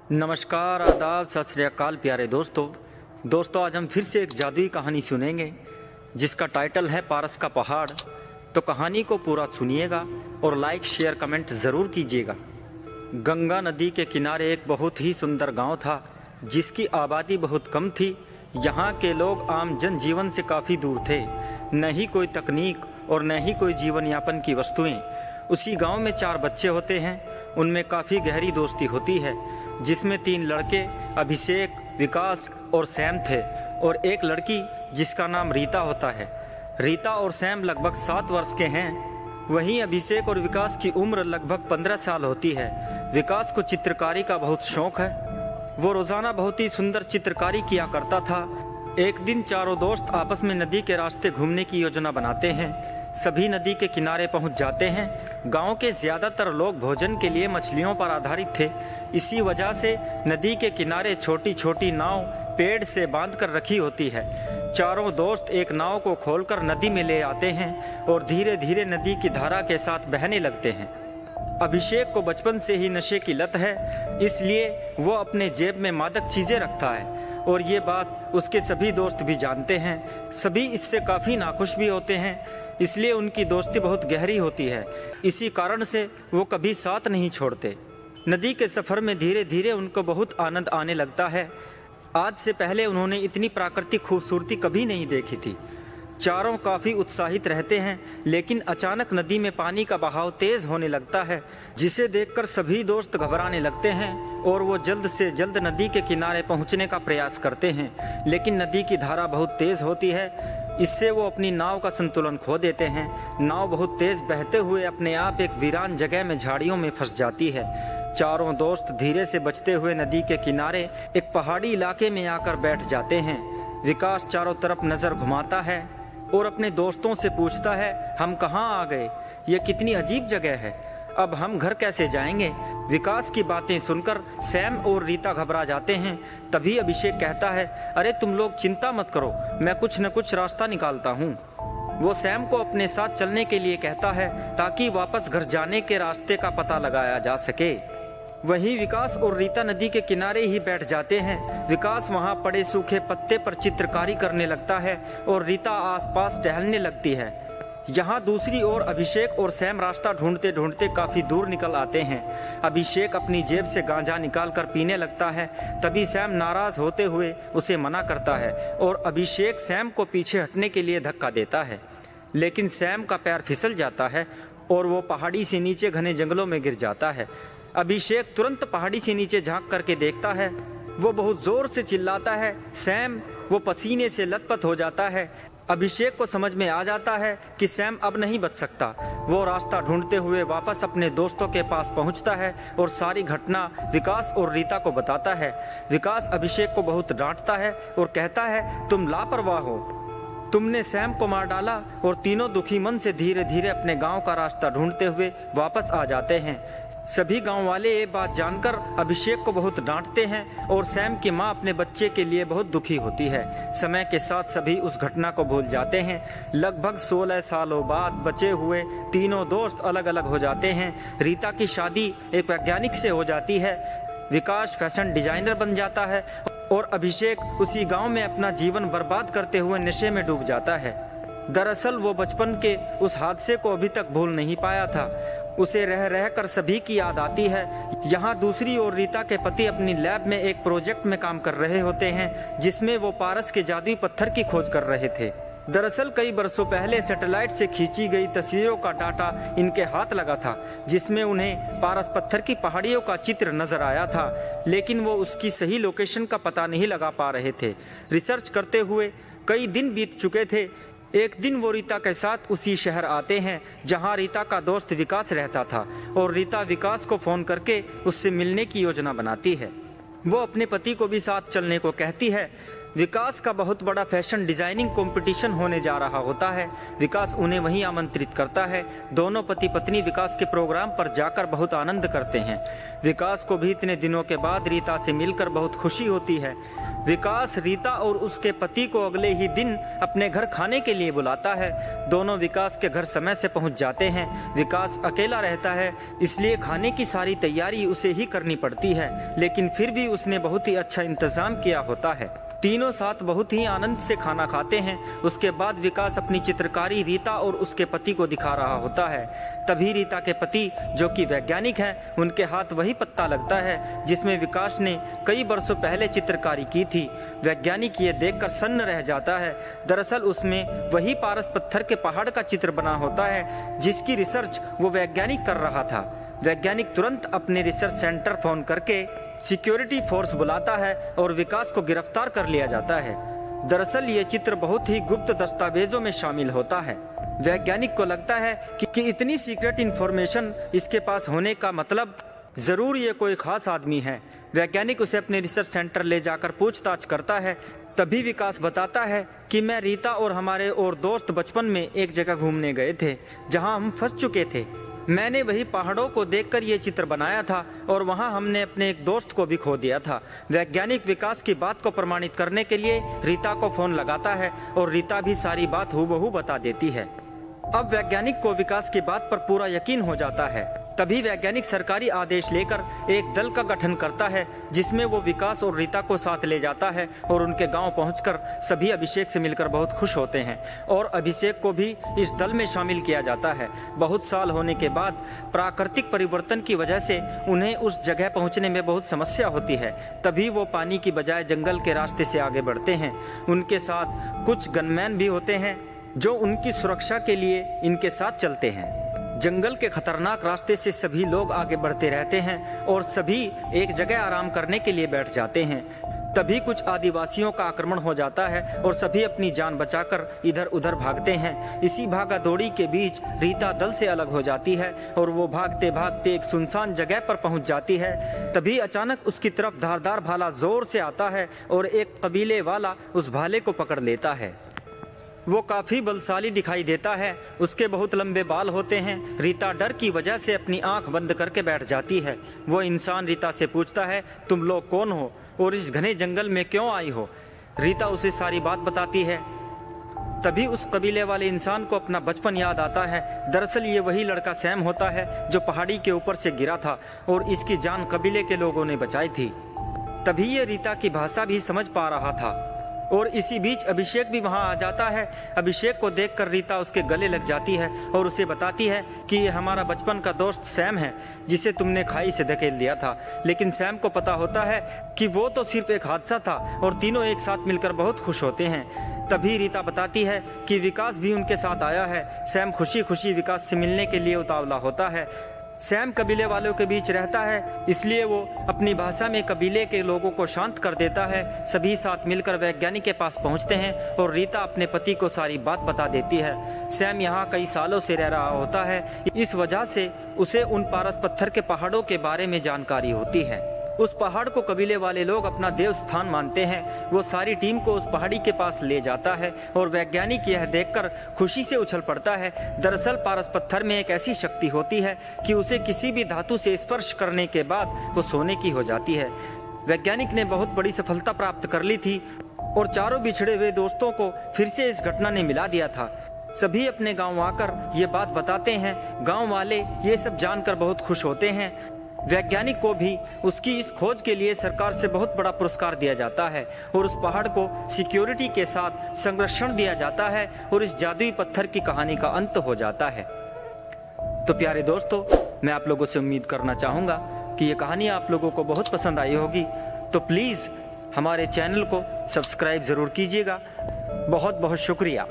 नमस्कार, आदाब, सत श्री अकाल प्यारे दोस्तों आज हम फिर से एक जादुई कहानी सुनेंगे जिसका टाइटल है पारस का पहाड़। तो कहानी को पूरा सुनिएगा और लाइक शेयर कमेंट ज़रूर कीजिएगा। गंगा नदी के किनारे एक बहुत ही सुंदर गांव था जिसकी आबादी बहुत कम थी। यहाँ के लोग आम जनजीवन से काफ़ी दूर थे, न ही कोई तकनीक और न ही कोई जीवन यापन की वस्तुएं। उसी गांव में 4 बच्चे होते हैं, उनमें काफ़ी गहरी दोस्ती होती है, जिसमें 3 लड़के अभिषेक, विकास और सैम थे और एक लड़की जिसका नाम रीता होता है। रीता और सैम लगभग 7 वर्ष के हैं। वहीं अभिषेक और विकास की उम्र लगभग 15 साल होती है। विकास को चित्रकारी का बहुत शौक है, वो रोज़ाना बहुत ही सुंदर चित्रकारी किया करता था। एक दिन चारों दोस्त आपस में नदी के रास्ते घूमने की योजना बनाते हैं। सभी नदी के किनारे पहुंच जाते हैं। गांव के ज़्यादातर लोग भोजन के लिए मछलियों पर आधारित थे। इसी वजह से नदी के किनारे छोटी छोटी नाव पेड़ से बांध कर रखी होती है। चारों दोस्त एक नाव को खोलकर नदी में ले आते हैं और धीरे धीरे नदी की धारा के साथ बहने लगते हैं। अभिषेक को बचपन से ही नशे की लत है, इसलिए वो अपने जेब में मादक चीज़ें रखता है और ये बात उसके सभी दोस्त भी जानते हैं। सभी इससे काफ़ी नाखुश भी होते हैं, इसलिए उनकी दोस्ती बहुत गहरी होती है। इसी कारण से वो कभी साथ नहीं छोड़ते। नदी के सफ़र में धीरे धीरे उनको बहुत आनंद आने लगता है। आज से पहले उन्होंने इतनी प्राकृतिक खूबसूरती कभी नहीं देखी थी। चारों काफ़ी उत्साहित रहते हैं, लेकिन अचानक नदी में पानी का बहाव तेज़ होने लगता है, जिसे देखकर सभी दोस्त घबराने लगते हैं और वो जल्द से जल्द नदी के किनारे पहुंचने का प्रयास करते हैं। लेकिन नदी की धारा बहुत तेज़ होती है, इससे वो अपनी नाव का संतुलन खो देते हैं। नाव बहुत तेज़ बहते हुए अपने आप एक वीरान जगह में झाड़ियों में फंस जाती है। चारों दोस्त धीरे से बचते हुए नदी के किनारे एक पहाड़ी इलाके में आकर बैठ जाते हैं। विकास चारों तरफ नज़र घुमाता है और अपने दोस्तों से पूछता है, हम कहाँ आ गए? ये कितनी अजीब जगह है, अब हम घर कैसे जाएंगे? विकास की बातें सुनकर सैम और रीता घबरा जाते हैं। तभी अभिषेक कहता है, अरे तुम लोग चिंता मत करो, मैं कुछ न कुछ रास्ता निकालता हूँ। वो सैम को अपने साथ चलने के लिए कहता है ताकि वापस घर जाने के रास्ते का पता लगाया जा सके। वहीं विकास और रीता नदी के किनारे ही बैठ जाते हैं। विकास वहां पड़े सूखे पत्ते पर चित्रकारी करने लगता है और रीता आसपास टहलने लगती है। यहाँ दूसरी ओर अभिषेक और सैम रास्ता ढूंढते ढूंढते काफ़ी दूर निकल आते हैं। अभिषेक अपनी जेब से गांजा निकालकर पीने लगता है। तभी सैम नाराज़ होते हुए उसे मना करता है और अभिषेक सैम को पीछे हटने के लिए धक्का देता है, लेकिन सैम का पैर फिसल जाता है और वो पहाड़ी से नीचे घने जंगलों में गिर जाता है। अभिषेक तुरंत पहाड़ी से नीचे झांक करके देखता है। वो बहुत ज़ोर से चिल्लाता है, सैम! वो पसीने से लथपथ हो जाता है। अभिषेक को समझ में आ जाता है कि सैम अब नहीं बच सकता। वो रास्ता ढूंढते हुए वापस अपने दोस्तों के पास पहुंचता है और सारी घटना विकास और रीता को बताता है। विकास अभिषेक को बहुत डांटता है और कहता है, तुम लापरवाह हो, तुमने सैम को मार डाला। और तीनों दुखी मन से धीरे धीरे अपने गांव का रास्ता ढूंढते हुए वापस आ जाते हैं। सभी गांव वाले ये बात जानकर अभिषेक को बहुत डांटते हैं और सैम की मां अपने बच्चे के लिए बहुत दुखी होती है। समय के साथ सभी उस घटना को भूल जाते हैं। लगभग 16 सालों बाद बचे हुए तीनों दोस्त अलग अलग हो जाते हैं। रीता की शादी एक वैज्ञानिक से हो जाती है, विकास फैशन डिजाइनर बन जाता है और अभिषेक उसी गांव में अपना जीवन बर्बाद करते हुए नशे में डूब जाता है। दरअसल वो बचपन के उस हादसे को अभी तक भूल नहीं पाया था। उसे रह रह कर सभी की याद आती है। यहाँ दूसरी ओर रीता के पति अपनी लैब में एक प्रोजेक्ट में काम कर रहे होते हैं, जिसमें वो पारस के जादुई पत्थर की खोज कर रहे थे। दरअसल कई वर्षों पहले सैटेलाइट से खींची गई तस्वीरों का डाटा इनके हाथ लगा था, जिसमें उन्हें पारस पत्थर की पहाड़ियों का चित्र नजर आया था, लेकिन वो उसकी सही लोकेशन का पता नहीं लगा पा रहे थे। रिसर्च करते हुए कई दिन बीत चुके थे। एक दिन वो रीता के साथ उसी शहर आते हैं जहां रीता का दोस्त विकास रहता था और रीता विकास को फ़ोन करके उससे मिलने की योजना बनाती है। वो अपने पति को भी साथ चलने को कहती है। विकास का बहुत बड़ा फैशन डिजाइनिंग कंपटीशन होने जा रहा होता है। विकास उन्हें वहीं आमंत्रित करता है। दोनों पति पत्नी विकास के प्रोग्राम पर जाकर बहुत आनंद करते हैं। विकास को भी इतने दिनों के बाद रीता से मिलकर बहुत खुशी होती है। विकास रीता और उसके पति को अगले ही दिन अपने घर खाने के लिए बुलाता है। दोनों विकास के घर समय से पहुंच जाते हैं। विकास अकेला रहता है, इसलिए खाने की सारी तैयारी उसे ही करनी पड़ती है, लेकिन फिर भी उसने बहुत ही अच्छा इंतजाम किया होता है। तीनों साथ बहुत ही आनंद से खाना खाते हैं। उसके बाद विकास अपनी चित्रकारी रीता और उसके पति को दिखा रहा होता है। तभी रीता के पति, जो कि वैज्ञानिक हैं, उनके हाथ वही पत्ता लगता है जिसमें विकास ने कई वर्षों पहले चित्रकारी की थी। वैज्ञानिक ये देखकर सन्न रह जाता है। दरअसल उसमें वही पारस पत्थर के पहाड़ का चित्र बना होता है जिसकी रिसर्च वो वैज्ञानिक कर रहा था। वैज्ञानिक तुरंत अपने रिसर्च सेंटर फोन करके सिक्योरिटी फोर्स बुलाता है और विकास को गिरफ्तार कर लिया जाता है। दरअसल ये चित्र बहुत ही गुप्त दस्तावेजों में शामिल होता है। वैज्ञानिक को लगता है कि इतनी सीक्रेट इंफॉर्मेशन इसके पास होने का मतलब जरूर ये कोई खास आदमी है। वैज्ञानिक उसे अपने रिसर्च सेंटर ले जाकर पूछताछ करता है। तभी विकास बताता है कि मैं रीता और हमारे और दोस्त बचपन में एक जगह घूमने गए थे जहां हम फंस चुके थे। मैंने वही पहाड़ों को देखकर ये चित्र बनाया था और वहां हमने अपने एक दोस्त को भी खो दिया था। वैज्ञानिक विकास की बात को प्रमाणित करने के लिए रीता को फोन लगाता है और रीता भी सारी बात हूबहू बता देती है। अब वैज्ञानिक को विकास की बात पर पूरा यकीन हो जाता है। तभी वैज्ञानिक सरकारी आदेश लेकर एक दल का गठन करता है जिसमें वो विकास और रीता को साथ ले जाता है और उनके गांव पहुंचकर सभी अभिषेक से मिलकर बहुत खुश होते हैं और अभिषेक को भी इस दल में शामिल किया जाता है। बहुत साल होने के बाद प्राकृतिक परिवर्तन की वजह से उन्हें उस जगह पहुंचने में बहुत समस्या होती है। तभी वो पानी की बजाय जंगल के रास्ते से आगे बढ़ते हैं। उनके साथ कुछ गनमैन भी होते हैं जो उनकी सुरक्षा के लिए इनके साथ चलते हैं। जंगल के खतरनाक रास्ते से सभी लोग आगे बढ़ते रहते हैं और सभी एक जगह आराम करने के लिए बैठ जाते हैं। तभी कुछ आदिवासियों का आक्रमण हो जाता है और सभी अपनी जान बचाकर इधर उधर भागते हैं। इसी भागा दौड़ी के बीच रीता दल से अलग हो जाती है और वो भागते भागते एक सुनसान जगह पर पहुंच जाती है। तभी अचानक उसकी तरफ धारदार भाला जोर से आता है और एक कबीले वाला उस भाले को पकड़ लेता है। वो काफी बलशाली दिखाई देता है, उसके बहुत लंबे बाल होते हैं। रीता डर की वजह से अपनी आंख बंद करके बैठ जाती है। वो इंसान रीता से पूछता है, तुम लोग कौन हो और इस घने जंगल में क्यों आई हो? रीता उसे सारी बात बताती है। तभी उस कबीले वाले इंसान को अपना बचपन याद आता है। दरअसल ये वही लड़का सैम होता है जो पहाड़ी के ऊपर से गिरा था और इसकी जान कबीले के लोगों ने बचाई थी। तभी ये रीता की भाषा भी समझ पा रहा था और इसी बीच अभिषेक भी वहां आ जाता है। अभिषेक को देखकर रीता उसके गले लग जाती है और उसे बताती है कि ये हमारा बचपन का दोस्त सैम है जिसे तुमने खाई से धकेल दिया था। लेकिन सैम को पता होता है कि वो तो सिर्फ एक हादसा था और तीनों एक साथ मिलकर बहुत खुश होते हैं। तभी रीता बताती है कि विकास भी उनके साथ आया है। सैम खुशी खुशी विकास से मिलने के लिए उतावला होता है। सैम कबीले वालों के बीच रहता है, इसलिए वो अपनी भाषा में कबीले के लोगों को शांत कर देता है। सभी साथ मिलकर वैज्ञानिक के पास पहुंचते हैं और रीता अपने पति को सारी बात बता देती है। सैम यहाँ कई सालों से रह रहा होता है, इस वजह से उसे उन पारस पत्थर के पहाड़ों के बारे में जानकारी होती है। उस पहाड़ को कबीले वाले लोग अपना देव स्थान मानते हैं। वो सारी टीम को उस पहाड़ी के पास ले जाता है और वैज्ञानिक यह देखकर खुशी से उछल पड़ता है। दरअसल पारस पत्थर में एक ऐसी शक्ति होती है कि उसे किसी भी धातु से स्पर्श करने के बाद वो सोने की हो जाती है। वैज्ञानिक ने बहुत बड़ी सफलता प्राप्त कर ली थी और चारों बिछड़े हुए दोस्तों को फिर से इस घटना ने मिला दिया था। सभी अपने गाँव आकर ये बात बताते हैं। गाँव वाले ये सब जानकर बहुत खुश होते हैं। वैज्ञानिक को भी उसकी इस खोज के लिए सरकार से बहुत बड़ा पुरस्कार दिया जाता है और उस पहाड़ को सिक्योरिटी के साथ संरक्षण दिया जाता है और इस जादुई पत्थर की कहानी का अंत हो जाता है। तो प्यारे दोस्तों, मैं आप लोगों से उम्मीद करना चाहूँगा कि ये कहानी आप लोगों को बहुत पसंद आई होगी। तो प्लीज़ हमारे चैनल को सब्सक्राइब ज़रूर कीजिएगा। बहुत बहुत शुक्रिया।